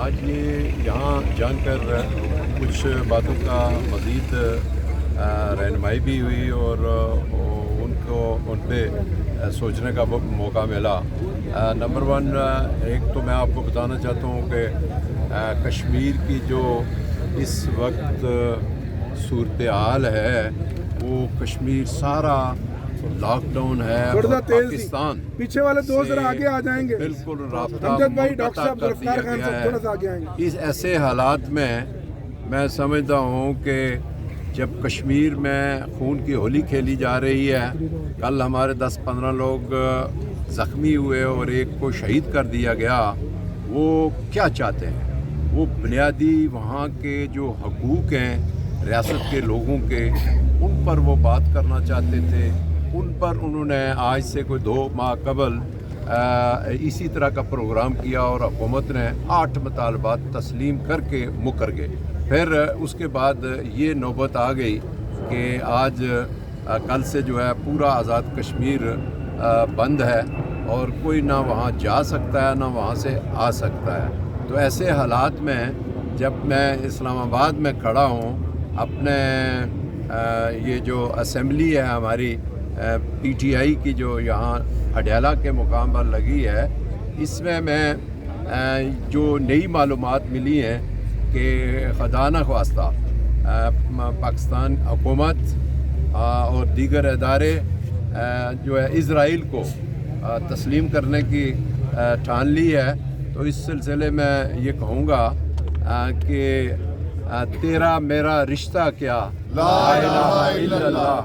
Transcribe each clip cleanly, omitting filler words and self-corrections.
آج یہ یہاں جان کر کچھ باتوں کا مزید رہنمائی بھی ہوئی اور ان پہ سوچنے کا موقع ملا۔ نمبر ون، ایک تو میں آپ کو بتانا چاہتا ہوں کہ کشمیر کی جو اس وقت صورتحال ہے وہ کشمیر سارا لاک ڈاؤن ہے، اور پاکستان پیچھے والے دو ذرا آگے آ جائیں گے، بالکل رابطہ کر دیا گیا ہے۔ اس ایسے حالات میں سمجھتا ہوں کہ جب کشمیر میں خون کی ہولی کھیلی جا رہی ہے، کل ہمارے 10-15 لوگ زخمی ہوئے اور ایک کو شہید کر دیا گیا، وہ کیا چاہتے ہیں؟ وہ بنیادی وہاں کے جو حقوق ہیں ریاست کے لوگوں کے، ان پر وہ بات کرنا چاہتے تھے۔ ان پر انہوں نے آج سے کوئی 2 ماہ قبل اسی طرح کا پروگرام کیا اور حکومت نے 8 مطالبات تسلیم کر کے مکر گئے۔ پھر اس کے بعد یہ نوبت آ گئی کہ آج کل سے جو ہے پورا آزاد کشمیر بند ہے اور کوئی نہ وہاں جا سکتا ہے نہ وہاں سے آ سکتا ہے۔ تو ایسے حالات میں جب میں اسلام آباد میں کھڑا ہوں، اپنے یہ جو اسمبلی ہے ہماری پی ٹی آئی کی جو یہاں اڈیالہ کے مقام پر لگی ہے، اس میں جو نئی معلومات ملی ہیں کہ خدا نخواستہ پاکستان حکومت اور دیگر ادارے جو ہے اسرائیل کو تسلیم کرنے کی ٹھان لی ہے۔ تو اس سلسلے میں یہ کہوں گا کہ تیرا میرا رشتہ کیا، لا الہ الا اللہ،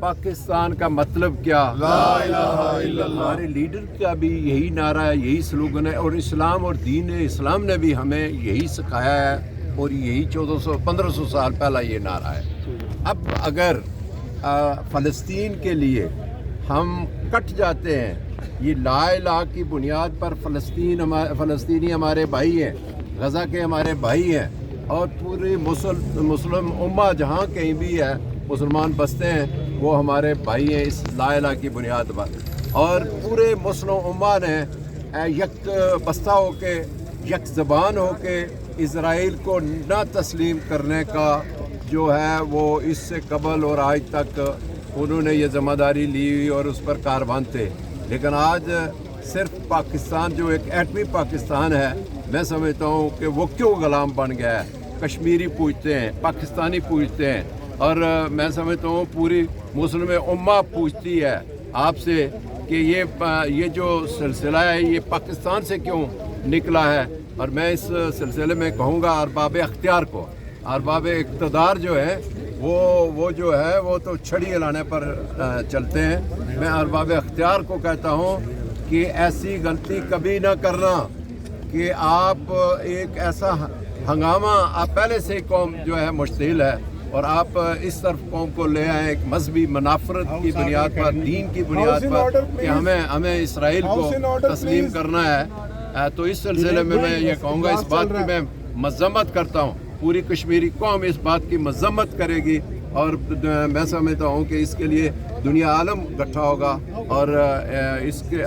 پاکستان کا مطلب کیا، لا الہ الا اللہ۔ ہمارے لیڈر کا بھی یہی نعرہ ہے، یہی سلوگن ہے، اور اسلام اور دین اسلام نے بھی ہمیں یہی سکھایا ہے، اور یہی 1500 سال پہلا یہ نعرہ ہے۔ اب اگر فلسطین کے لیے ہم کٹ جاتے ہیں، یہ لا الہ کی بنیاد پر فلسطینی ہمارے بھائی ہیں، غزہ کے ہمارے بھائی ہیں، اور پوری مسلم امہ جہاں کہیں بھی ہے مسلمان بستے ہیں، وہ ہمارے بھائی ہیں اس لا الہ کی بنیاد پر۔ اور پورے مسلم امہ نے یک بستہ ہو کے، یک زبان ہو کے اسرائیل کو نہ تسلیم کرنے کا جو ہے وہ اس سے قبل اور آج تک انہوں نے یہ ذمہ داری لی ہوئی اور اس پر کاربند تھے۔ لیکن آج صرف پاکستان جو ایک ایٹمی پاکستان ہے، میں سمجھتا ہوں کہ وہ کیوں غلام بن گیا ہے۔ کشمیری پوچھتے ہیں، پاکستانی پوچھتے ہیں، اور میں سمجھتا ہوں پوری مسلم امہ پوچھتی ہے آپ سے کہ یہ جو سلسلہ ہے یہ پاکستان سے کیوں نکلا ہے۔ اور میں اس سلسلے میں کہوں گا ارباب اختیار کو، ارباب اقتدار جو ہے وہ جو ہے وہ تو چھڑی ہلانے پر چلتے ہیں۔ میں ارباب اختیار کو کہتا ہوں کہ ایسی غلطی کبھی نہ کرنا کہ آپ ایک ایسا ہنگامہ، آپ پہلے سے قوم جو ہے مشتعل ہے، اور آپ اس طرف قوم کو لے آئیں ایک مذہبی منافرت کی بنیاد پر، دین کی بنیاد پر کہ ہمیں اسرائیل کو تسلیم کرنا ہے۔ تو اس سلسلے میں یہ کہوں گا، اس بات کی میں مذمت کرتا ہوں، پوری کشمیری قوم اس بات کی مذمت کرے گی، اور میں سمجھتا ہوں کہ اس کے لیے دنیا عالم اکٹھا ہوگا، اور اس کے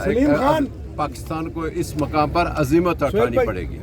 پاکستان کو اس مقام پر عظمت اٹھانی پڑے گی۔